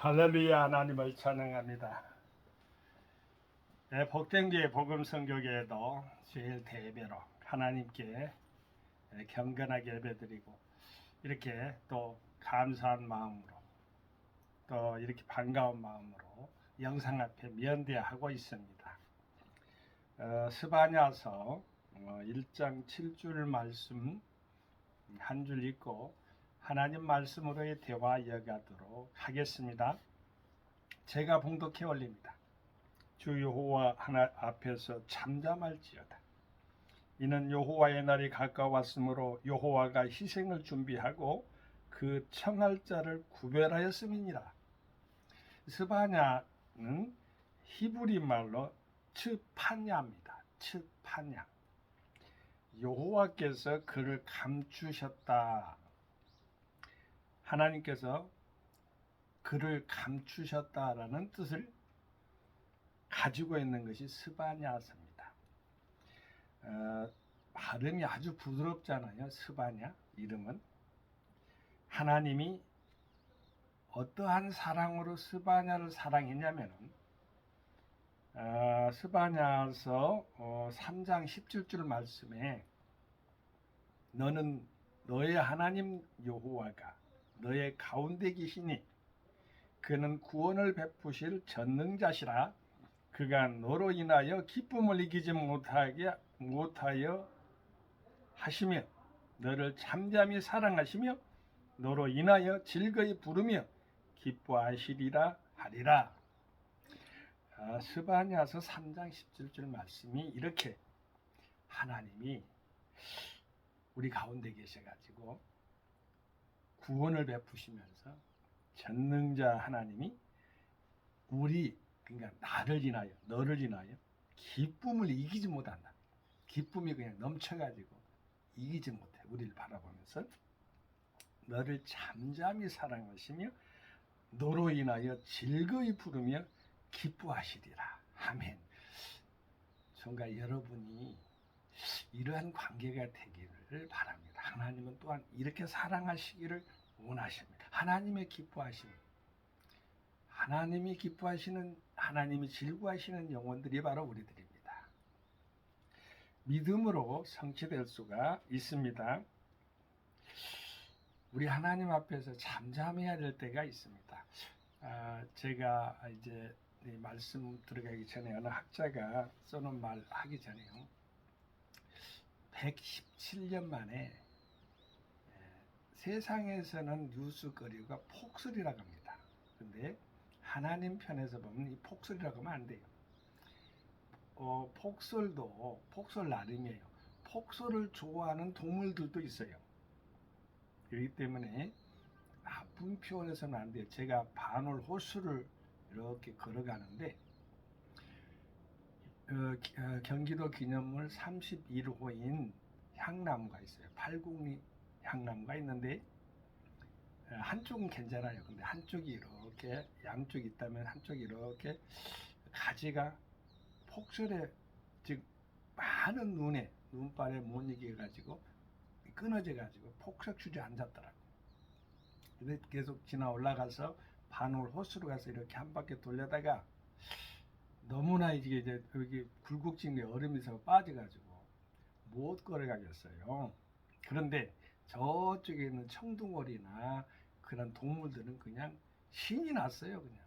할렐루야. 하나님을 찬양합니다. 복된교회 복음선교회도 제일 대배로 하나님께 경건하게 예배드리고 이렇게 또 감사한 마음으로 또 이렇게 반가운 마음으로 영상 앞에 면대하고 있습니다. 스바냐서 1장 7줄 말씀 한 줄 읽고 하나님 말씀으로의 대화 이어가도록 하겠습니다. 제가 봉독해 올립니다. 주 여호와 하나 앞에서 잠잠할지어다. 이는 여호와의 날이 가까웠으므로 여호와가 희생을 준비하고 그 청할 자를 구별하였음이니라. 스바냐는 히브리 말로 츠파냐입니다. 츠파냐. 여호와께서 그를 감추셨다. 하나님께서 그를 감추셨다라는 뜻을 가지고 있는 것이 스바냐서입니다. 발음이 아주 부드럽잖아요. 스바냐 이름은. 하나님이 어떠한 사랑으로 스바냐를 사랑했냐면은 스바냐서 3장 17절 말씀에 너는 너의 하나님 여호와가 너의 가운데 계시니 그는 구원을 베푸실 전능자시라. 그가 너로 인하여 기쁨을 이기지 못하여 하시며 너를 잠잠히 사랑하시며 너로 인하여 즐거이 부르며 기뻐하시리라 하리라. 스바냐서 3장 17절 말씀이 이렇게 하나님이 우리 가운데 계셔가지고 구원을 베푸시면서 전능자 하나님이 그러니까 나를 인하여 너를 인하여 기쁨을 이기지 못한다. 기쁨이 그냥 넘쳐가지고 이기지 못해. 우리를 바라보면서 너를 잠잠히 사랑하시며 너로 인하여 즐거이 부르며 기뻐하시리라. 아멘. 정말 여러분이 이러한 관계가 되기를 바랍니다. 하나님은 또한 이렇게 사랑하시기를 원하십니다. 하나님의 기뻐하심, 하나님이 기뻐하시는, 하나님이 즐거워하시는 영혼들이 바로 우리들입니다. 믿음으로 성취될 수가 있습니다. 우리 하나님 앞에서 잠잠해야 될 때가 있습니다. 제가 이제 말씀 들어가기 전에 어느 학자가 써놓은 말 하기 전에요. 117년 만에 세상에서는 뉴스거리가 폭설이라고 합니다. 근데 하나님 편에서 보면 이 폭설이라고 하면 안 돼요. 폭설도 폭설 나름이에요. 폭설을 좋아하는 동물들도 있어요. 그렇기 때문에 나쁜 표현에서는 안 돼요. 제가 반월 호수를 이렇게 걸어가는데 경기도 기념물 31호인 향나무가 있어요. 팔공리 향나무가 있는데 한쪽은 괜찮아요. 근데 한쪽이 이렇게 양쪽이 있다면 한쪽이 이렇게 가지가 폭설에 즉 많은 눈발에 못 이겨 가지고 끊어져 가지고 폭설 주저앉았더라고. 근데 계속 지나 올라가서 반월 호수로 가서 이렇게 한 바퀴 돌려다가 너무나 이제 여기 굴곡진 게 얼음이 서 빠져가지고 못 걸어가겠어요. 그런데 저쪽에 있는 청둥오리나 그런 동물들은 그냥 신이 났어요. 그냥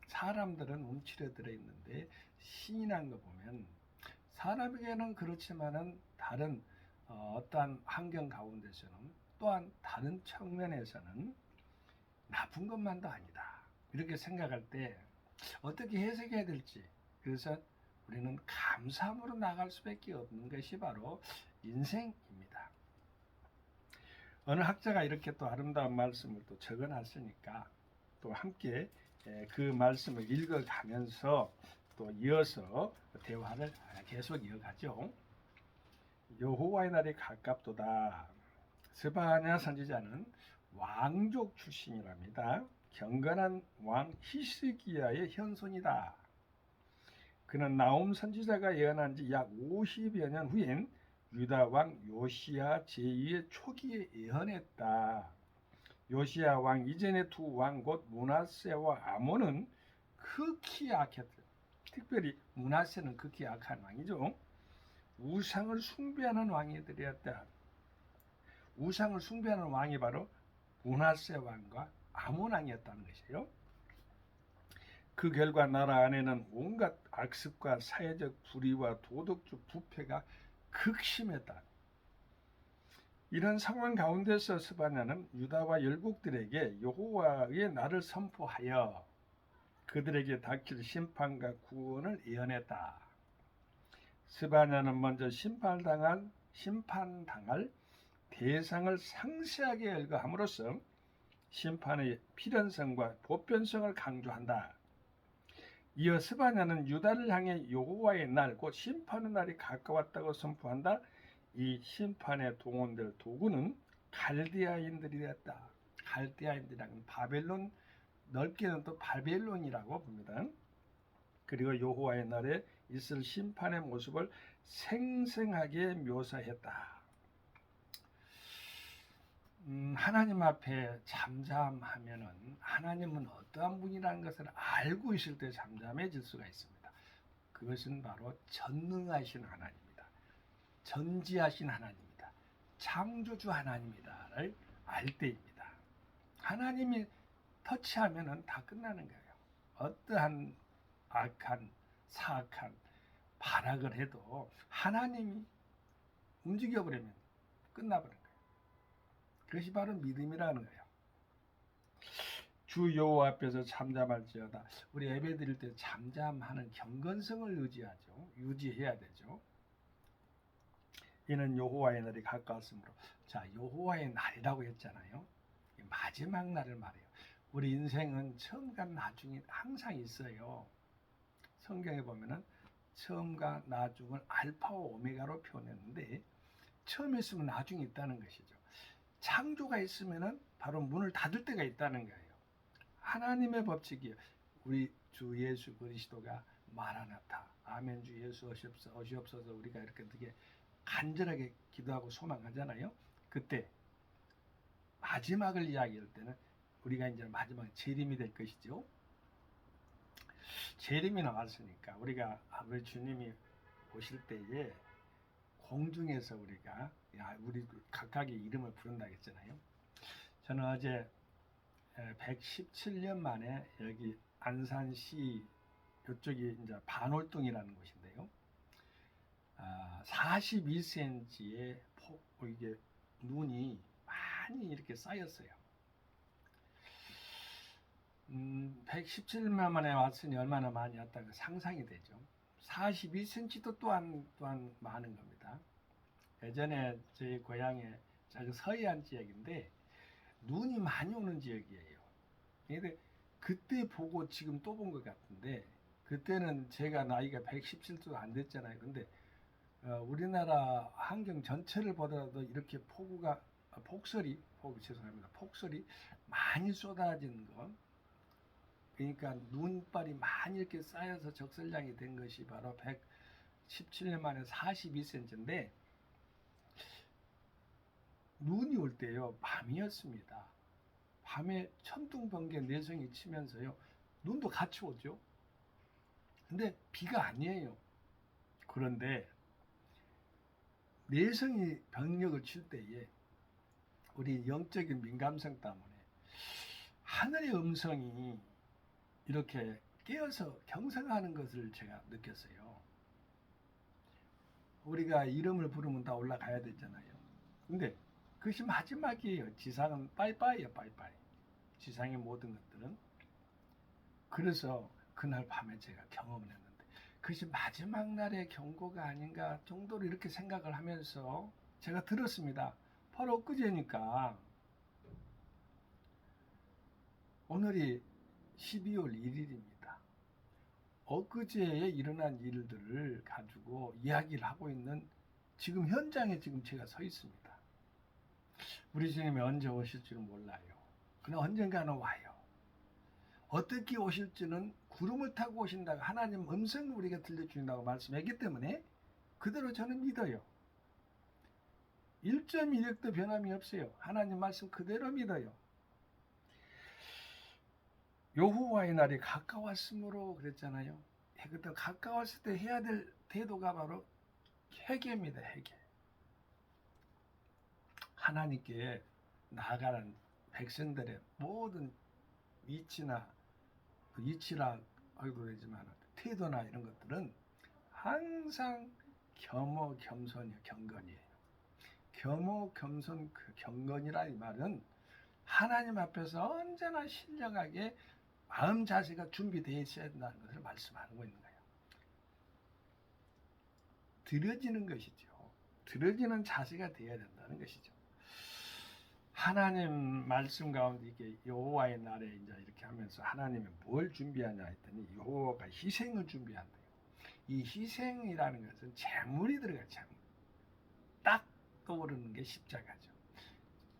사람들은 움츠려 들어 있는데 신이 난 거 보면 사람에게는 그렇지만은 다른 어떠한 환경 가운데서는 또한 다른 측면에서는 나쁜 것만도 아니다. 이렇게 생각할 때 어떻게 해석해야 될지, 그래서 우리는 감사함으로 나갈 수밖에 없는 것이 바로 인생입니다. 어느 학자가 이렇게 또 아름다운 말씀을 또 적어놨으니까 또 함께 그 말씀을 읽어가면서 또 이어서 대화를 계속 이어가죠. 여호와의 날이 가깝도다. 스바냐 선지자는 왕족 출신이랍니다. 경건한 왕 히스기야의 현손이다. 그는 나홈 선지자가 예언한 지 약 50여 년 후인 유다 왕 요시야 제2의 초기에 예언했다. 요시야 왕 이전의 두 왕 곧 므낫세와 아몬은 극히 악했대요. 특별히 므낫세는 극히 악한 왕이죠. 우상을 숭배하는 왕이들이었다. 우상을 숭배하는 왕이 바로 므낫세 왕과 아몬 왕이었다는 것이에요. 그 결과 나라 안에는 온갖 악습과 사회적 불의와 도덕적 부패가 극심했다. 이런 상황 가운데서 스바냐는 유다와 열국들에게 여호와의 날을 선포하여 그들에게 닥칠 심판과 구원을 예언했다. 스바냐는 먼저 심판당할 대상을 상세하게 열거함으로써 심판의 필연성과 보편성을 강조한다. 이어 스바냐는 유다를 향해 여호와의 날, 곧 심판의 날이 가까웠다고 선포한다. 이 심판에 동원될 도구는 갈대아인들이었다. 갈대아인들이란 바벨론, 넓게는 또 바벨론이라고 봅니다. 그리고 여호와의 날에 있을 심판의 모습을 생생하게 묘사했다. 하나님 앞에 잠잠하면은 하나님은 어떠한 분이라는 것을 알고 있을 때 잠잠해질 수가 있습니다. 그것은 바로 전능하신 하나님이다. 전지하신 하나님이다. 창조주 하나님이다를 알 때입니다. 하나님이 터치하면은 다 끝나는 거예요. 어떠한 악한, 사악한 발악을 해도 하나님이 움직여버리면 끝나버린 거예요. 그것이 바로 믿음이라는 거예요. 주 여호와 앞에서 잠잠할지어다. 우리 예배 드릴 때 잠잠하는 경건성을 유지해야 되죠. 이는 여호와의 날이 가까웠으므로. 자, 여호와의 날이라고 했잖아요. 마지막 날을 말해요. 우리 인생은 처음과 나중이 항상 있어요. 성경에 보면은 처음과 나중을 알파와 오메가로 표현했는데 처음에 있으면 나중에 있다는 것이죠. 창조가 있으면은 바로 문을 닫을 때가 있다는 거예요. 하나님의 법칙이에요. 우리 주 예수 그리스도가 마라나타, 아멘 주 예수 오시옵소서 우리가 이렇게 되게 간절하게 기도하고 소망하잖아요. 그때 마지막을 이야기할 때는 우리가 이제 마지막 재림이 될 것이죠. 재림이 나왔으니까 우리가 우리 주님이 오실 때에 공중에서 우리가 우리 각각의 이름을 부른다 했잖아요. 저는 어제 117년 만에 여기 안산시 이쪽이 이제 반월동이라는 곳인데요. 42cm의 이게 눈이 많이 이렇게 쌓였어요. 117년 만에 왔으니 얼마나 많이 왔다가 상상이 되죠. 42cm도 또한 많은 겁니다. 예전에 저희 고향에 작은 서해안 지역인데 눈이 많이 오는 지역이에요. 근데 그때 보고 지금 또 본 것 같은데 그때는 제가 나이가 117도 안 됐잖아요. 근데 우리나라 환경 전체를 보더라도 이렇게 폭설이 많이 쏟아진 것, 그러니까 눈발이 많이 이렇게 쌓여서 적설량이 된 것이 바로 117년 만에 42cm인데 눈이 올 때요 밤이었습니다. 밤에 천둥번개 내성이 치면서요 눈도 같이 오죠. 근데 비가 아니에요. 그런데 내성이 병력을 칠 때에 우리 영적인 민감성 때문에 하늘의 음성이 이렇게 깨어서 경성하는 것을 제가 느꼈어요. 우리가 이름을 부르면 다 올라가야 되잖아요. 근데 그것이 마지막이에요. 지상은 빠이빠이예요, 빠이빠이. 지상의 모든 것들은. 그래서 그날 밤에 제가 경험을 했는데 그것이 마지막 날의 경고가 아닌가 정도로 이렇게 생각을 하면서 제가 들었습니다. 바로 엊그제니까 오늘이 12월 1일입니다. 엊그제에 일어난 일들을 가지고 이야기를 하고 있는 지금 현장에 지금 제가 서 있습니다. 우리 주님이 언제 오실지는 몰라요. 그러나 언젠가는 와요. 어떻게 오실지는 구름을 타고 오신다고 하나님 음성을 우리가 들려주신다고 말씀했기 때문에 그대로 저는 믿어요. 1.1획도 변함이 없어요. 하나님 말씀 그대로 믿어요. 여호와의 날이 가까웠으므로 그랬잖아요. 그때 가까웠을 때 해야 될 태도가 바로 회개입니다. 회개. 하나님께 나아가는 백성들의 모든 이치라 하기도 되지만 태도나 이런 것들은 항상 겸허겸손이요, 경건이에요. 겸허겸손, 그 경건이라는 말은 하나님 앞에서 언제나 신령하게 마음 자세가 준비되어 있어야 된다는 것을 말씀하고 있는 거예요. 드려지는 것이죠. 드려지는 자세가 되어야 된다는 것이죠. 하나님 말씀 가운데 이게 여호와의 날에 이제 이렇게 하면서 하나님이 뭘 준비하냐 했더니 여호와가 희생을 준비한대요. 이 희생이라는 것은 재물이 들어가요. 재물. 딱 떠오르는 게 십자가죠.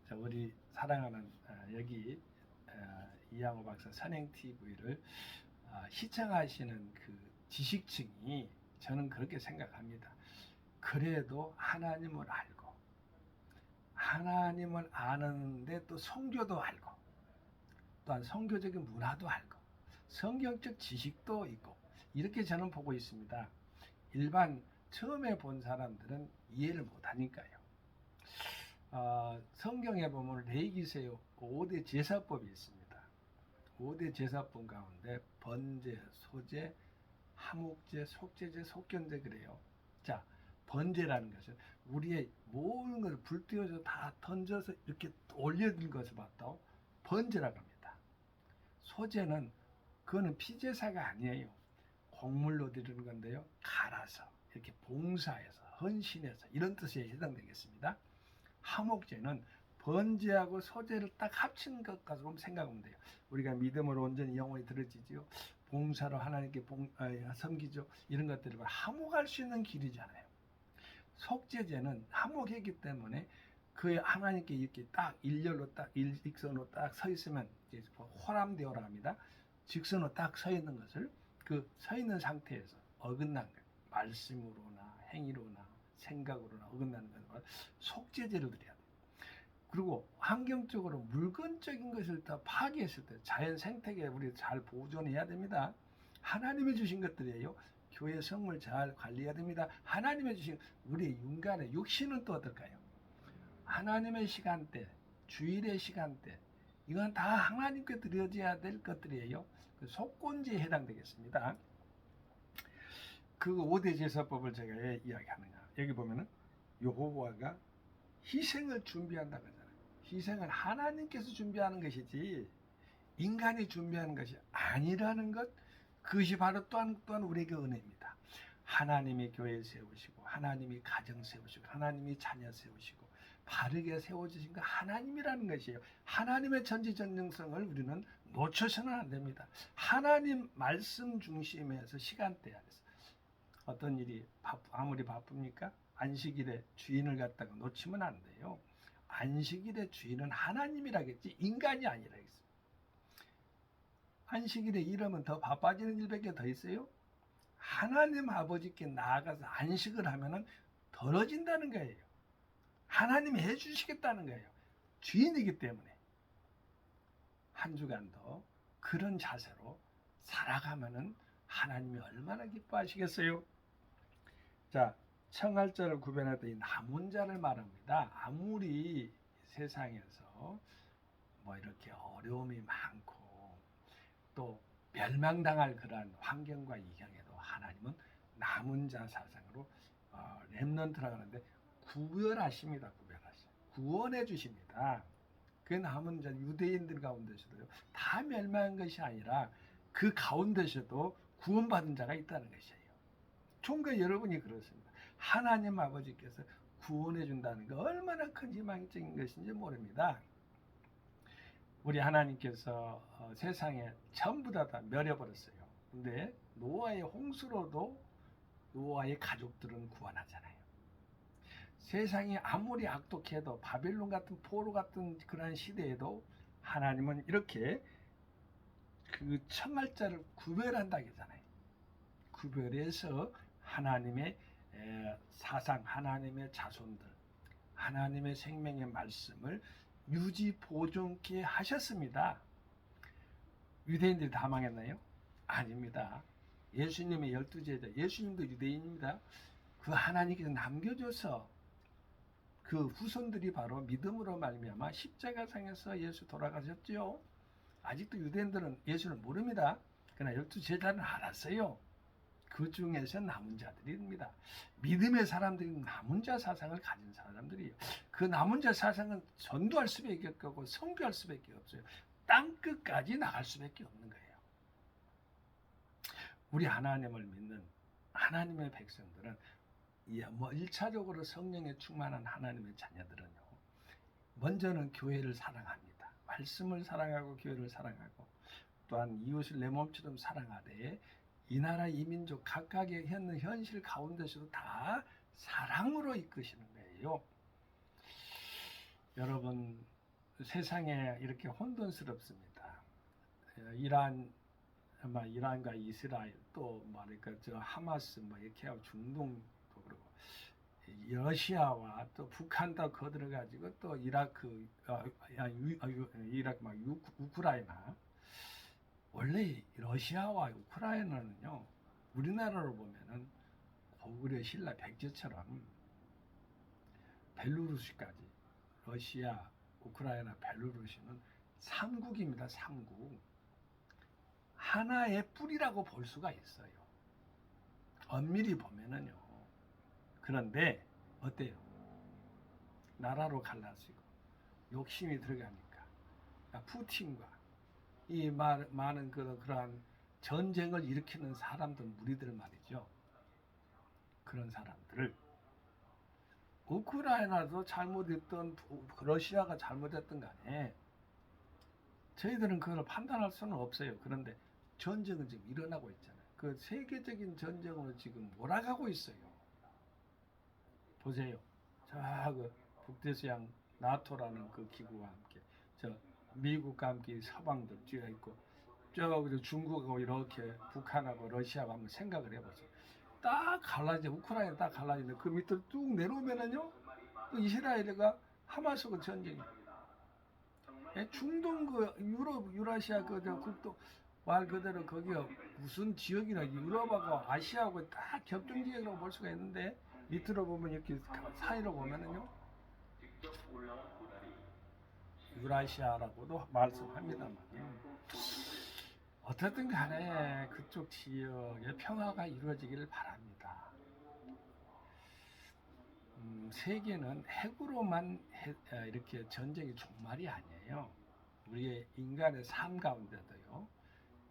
자, 우리 사랑하는 여기 이양호 박사 선행 TV를 시청하시는 그 지식층이 저는 그렇게 생각합니다. 그래도 하나님을 알고 하나님을 아는데 또 성교도 알고 또한 성교적인 문화도 알고 성경적 지식도 있고 이렇게 저는 보고 있습니다. 일반 처음에 본 사람들은 이해를 못하니까요. 성경에 보면 레위기서에 5대 제사법이 있습니다. 5대 제사법 가운데 번제, 소제, 하목제, 속제제, 속견제 그래요. 자, 번제라는 것은 우리의 모든 것을 불 띄워서 다 던져서 이렇게 올려둔 것을 봤다고 번제라고 합니다. 소제는 그거는 피제사가 아니에요. 곡물로 드리는 건데요. 갈아서 이렇게 봉사해서 헌신해서 이런 뜻에 해당되겠습니다. 하목제는 번제하고 소제를 딱 합친 것까지로 생각하면 돼요. 우리가 믿음으로 온전히 영혼이 들어지지요. 봉사로 하나님께 섬기죠. 이런 것들을 하목할 수 있는 길이잖아요. 속죄제는 하목했기 때문에 그 하나님께 이렇게 딱 일렬로 딱 일직선으로 딱 서 있으면 이제 호람되어라 합니다. 직선으로 딱 서 있는 것을 그 서 있는 상태에서 어긋난 것, 말씀으로나 행위로나 생각으로나 어긋나는 것을 속죄제를 드려야 돼요. 그리고 환경적으로 물건적인 것을 다 파괴했을 때 자연 생태계 우리 잘 보존해야 됩니다. 하나님이 주신 것들이에요. 교회 성물 잘 관리해야 됩니다. 하나님이 주신 우리 인간의 육신은 또 어떨까요? 하나님의 시간대, 주일의 시간대 이건 다 하나님께 드려져야 될 것들이에요. 그 속건지에 해당되겠습니다. 그 5대 제사법을 제가 왜 이야기하느냐. 여기 보면은 여호와가 희생을 준비한다고 하잖아요. 희생은 하나님께서 준비하는 것이지 인간이 준비하는 것이 아니라는 것, 그것이 바로 또한 우리에게 은혜입니다. 하나님이 교회 세우시고 하나님이 가정 세우시고 하나님이 자녀 세우시고 바르게 세워주신 거 하나님이라는 것이에요. 하나님의 전지전능성을 우리는 놓쳐서는 안 됩니다. 하나님 말씀 중심에서 시간대 안에서 어떤 일이 아무리 바쁩니까? 안식일에 주인을 갖다가 놓치면 안 돼요. 안식일의 주인은 하나님이라겠지 인간이 아니라겠어요. 안식일에 일하면 더 바빠지는 일밖에 더 있어요? 하나님 아버지께 나아가서 안식을 하면은 덜어진다는 거예요. 하나님이 해주시겠다는 거예요. 주인이기 때문에 한 주간도 그런 자세로 살아가면은 하나님이 얼마나 기뻐하시겠어요? 자, 청할자를 구별했던 이 남은 자를 말합니다. 아무리 세상에서 뭐 이렇게 어려움이 많고 또 멸망당할 그러한 환경과 이경에도 하나님은 남은 자 사상으로 렘넌트라고 하는데 구별하십니다. 구별하셔. 구원해 주십니다. 그 남은 자 유대인들 가운데서도요. 다 멸망한 것이 아니라 그 가운데서도 구원받은 자가 있다는 것이에요. 총각 여러분이 그렇습니다. 하나님 아버지께서 구원해 준다는 거 얼마나 큰 희망적인 것인지 모릅니다. 우리 하나님께서 세상에 전부 다 멸해버렸어요. 근데 노아의 홍수로도 노아의 가족들은 구원하잖아요. 세상이 아무리 악독해도 바벨론 같은 포로 같은 그런 시대에도 하나님은 이렇게 그 청할자를 구별한다 하잖아요. 구별해서 하나님의 사상, 하나님의 자손들, 하나님의 생명의 말씀을 유지 보존케 하셨습니다. 유대인들이 다 망했나요? 아닙니다. 예수님의 12제자, 예수님도 유대인입니다. 그 하나님께서 남겨줘서 그 후손들이 바로 믿음으로 말미암아 십자가상에서 예수 돌아가셨죠. 아직도 유대인들은 예수를 모릅니다. 그러나 12제자는 알았어요. 그 중에서 남은 자들입니다. 믿음의 사람들이 남은 자 사상을 가진 사람들이에요. 그 남은 자 사상은 전도할 수밖에 없고 선교할 수밖에 없어요. 땅끝까지 나갈 수밖에 없는 거예요. 우리 하나님을 믿는 하나님의 백성들은 뭐 1차적으로 성령에 충만한 하나님의 자녀들은요. 먼저는 교회를 사랑합니다. 말씀을 사랑하고 교회를 사랑하고 또한 이웃을 내 몸처럼 사랑하되 이 나라 이 민족 각각의 현실 가운데서도 다 사랑으로 이끄시는 거예요. 여러분 세상에 이렇게 혼돈스럽습니다. 이란과 이스라엘 또 말할까 저 하마스 뭐 이렇게 하고 중동도 그러고 러시아와 또 북한도 거들어 가지고 또 이라크 이라크 막 우크라이나 원래 러시아와 우크라이나는요 우리나라로 보면은 고구려 신라 백제처럼 벨루루시까지 러시아 우크라이나 벨루루시는 삼국입니다. 삼국 하나의 뿌리라고 볼 수가 있어요. 엄밀히 보면은요. 그런데 어때요? 나라로 갈라지고 욕심이 들어가니까 푸틴과 이 많은 그러한 전쟁을 일으키는 사람들 무리들 말이죠. 그런 사람들을 우크라이나도 잘못했던 러시아가 잘못했던 간에 저희들은 그걸 판단할 수는 없어요. 그런데 전쟁은 지금 일어나고 있잖아요. 그 세계적인 전쟁으로 지금 몰아가고 있어요. 보세요. 그 북대서양 나토라는 그 기구와 함께 저 미국과 함께 서방들 쥐어 있고 저 중국하고 이렇게 북한하고 러시아하고 한번 생각을 해보세요. 딱 갈라져 우크라이나 딱 갈라지는데 그 밑으로 뚝 내려오면은요 또 이스라엘과 하마스하고 전쟁이 중동 그 유럽 유라시아 그저 국도 말 그대로 거기가 무슨 지역이나 유럽하고 아시아하고 다 겹중 지역이라고 볼 수가 있는데 밑으로 보면 이렇게 사이로 보면은요 유라시아라고도 말씀합니다만 어쨌든 간에 그쪽 지역의 평화가 이루어지기를 바랍니다. 세계는 핵으로만 이렇게 전쟁이 종말이 아니에요. 우리의 인간의 삶 가운데도요.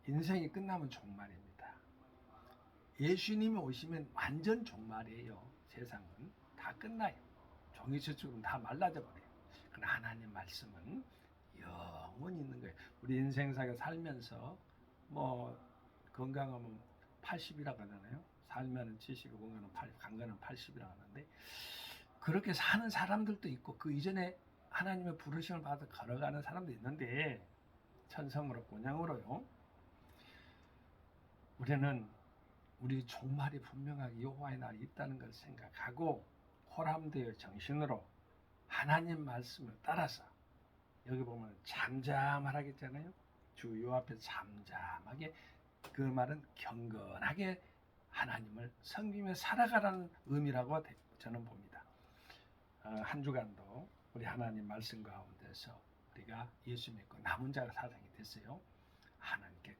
인생이 끝나면 종말입니다. 예수님이 오시면 완전 종말이에요. 세상은 다 끝나요. 종이수축은 다 말라져 버려요. 그러나 하나님 말씀은 영원히 있는 거예요. 우리 인생사가 살면서 뭐 건강하면 80이라고 하잖아요. 살면은 70, 건강은 80, 강건은 80이라고 하는데 그렇게 사는 사람들도 있고 그 이전에 하나님의 부르심을 받아 걸어가는 사람도 있는데 천성으로 본향으로요. 우리는 우리 종말이 분명하게 여호와의 날이 있다는 것을 생각하고 호람되어 정신으로 하나님 말씀을 따라서 여기 보면 잠잠하라겠잖아요. 주 요 앞에 잠잠하게 그 말은 경건하게 하나님을 섬기며 살아가라는 의미라고 저는 봅니다. 한 주간도 우리 하나님 말씀 가운데서 우리가 예수 믿고 남은 자가 사장이 됐어요. 하나님께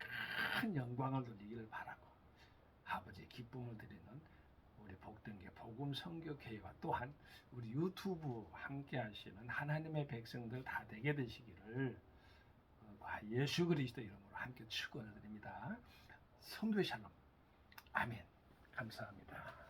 큰 영광을 돌리기를 바라고 아버지의 기쁨을 드리는 우리 복등교 복음 선교 교회와 또한 우리 유튜브 함께 하시는 하나님의 백성들 다 되게 되시기를 예수 그리스도 이름으로 함께 축원을 드립니다. 선교 샬롬. 아멘. 감사합니다.